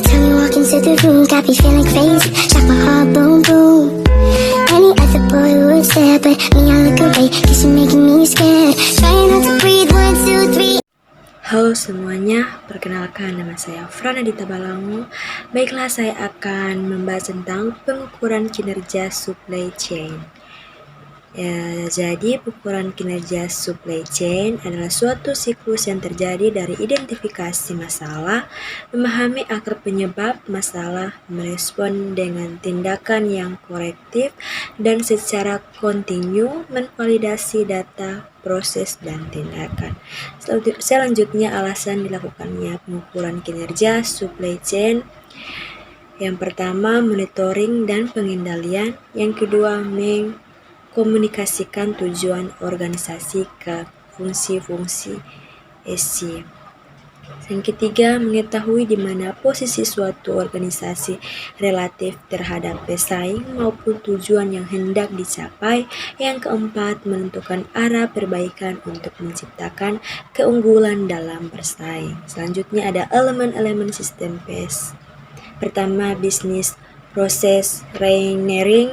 time you walk into the room, got me feeling crazy, shock my heart, boom, boom. Any other boy would stare, but me, I look away, cause you're making me scared. Trying not to breathe, 1, 2, 3. Halo semuanya, perkenalkan nama saya Frana Dita Balango. Baiklah, saya akan membahas tentang pengukuran kinerja supply chain. Jadi pengukuran kinerja supply chain adalah suatu siklus yang terjadi dari identifikasi masalah, memahami akar penyebab masalah, merespon dengan tindakan yang korektif, dan secara kontinu memvalidasi data, proses, dan tindakan. Selanjutnya, alasan dilakukannya pengukuran kinerja supply chain. Yang pertama, monitoring dan pengendalian. Yang kedua, mengkomunikasikan tujuan organisasi ke fungsi-fungsi SC. Yang ketiga, mengetahui di mana posisi suatu organisasi relatif terhadap pesaing maupun tujuan yang hendak dicapai. Yang keempat, menentukan arah perbaikan untuk menciptakan keunggulan dalam bersaing. Selanjutnya ada elemen-elemen sistem PES. Pertama, bisnis proses reengineering,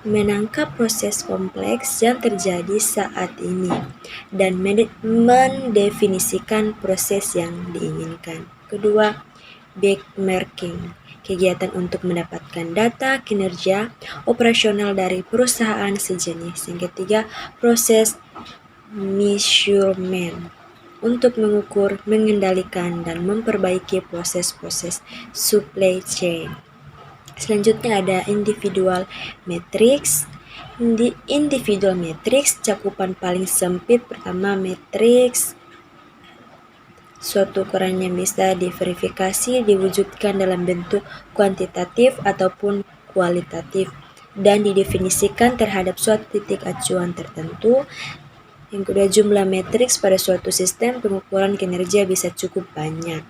menangkap proses kompleks yang terjadi saat ini dan mendefinisikan proses yang diinginkan. Kedua, benchmarking, kegiatan untuk mendapatkan data kinerja operasional dari perusahaan sejenis. Yang ketiga, proses measurement, untuk mengukur, mengendalikan, dan memperbaiki proses-proses supply chain. Selanjutnya ada individual matrix. Individual matrix, cakupan paling sempit. Pertama, matrix suatu ukuran yang bisa diverifikasi, diwujudkan dalam bentuk kuantitatif ataupun kualitatif, dan didefinisikan terhadap suatu titik acuan tertentu. Yang kedua, jumlah matriks pada suatu sistem pengukuran kinerja bisa cukup banyak.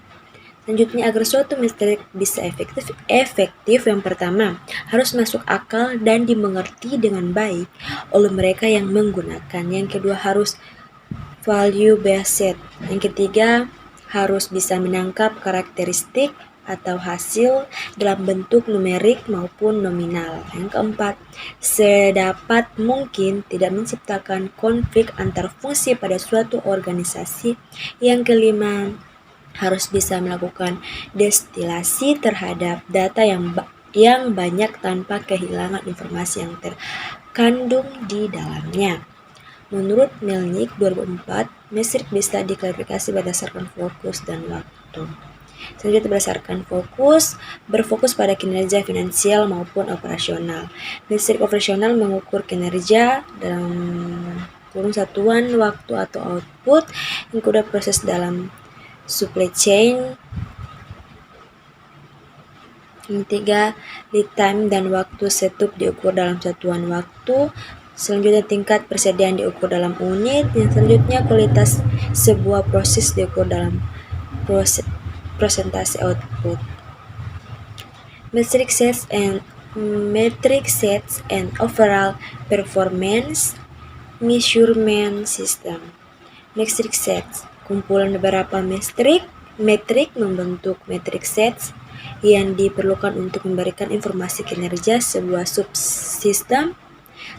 Selanjutnya, agar suatu metrik bisa efektif, yang pertama, harus masuk akal dan dimengerti dengan baik oleh mereka yang menggunakan. Yang kedua, harus value based. Yang ketiga, harus bisa menangkap karakteristik atau hasil dalam bentuk numerik maupun nominal. Yang keempat, sedapat mungkin tidak menciptakan konflik antar fungsi pada suatu organisasi. Yang kelima, harus bisa melakukan destilasi terhadap data yang banyak tanpa kehilangan informasi yang terkandung di dalamnya. Menurut Melnick 2004, metrik bisa diklarifikasi berdasarkan fokus dan waktu. Selanjutnya, berdasarkan berfokus pada kinerja finansial maupun operasional. Metrik operasional mengukur kinerja dalam kurun satuan waktu atau output. Yang kedua, proses dalam supply chain. Yang ketiga, lead time dan waktu setup diukur dalam satuan waktu. Selanjutnya, tingkat persediaan diukur dalam unit. Yang selanjutnya, kualitas sebuah proses diukur dalam persentase output. Metric sets and overall performance measurement system. Metric sets, kumpulan beberapa metrik membentuk metric sets yang diperlukan untuk memberikan informasi kinerja sebuah subsistem.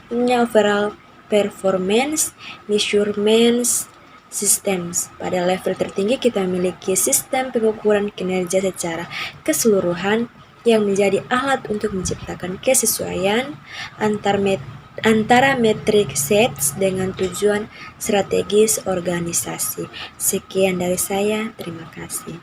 Overall performance measurement systems. Pada level tertinggi kita memiliki sistem pengukuran kinerja secara keseluruhan yang menjadi alat untuk menciptakan kesesuaian antara metric sets dengan tujuan strategis organisasi. Sekian dari saya, terima kasih.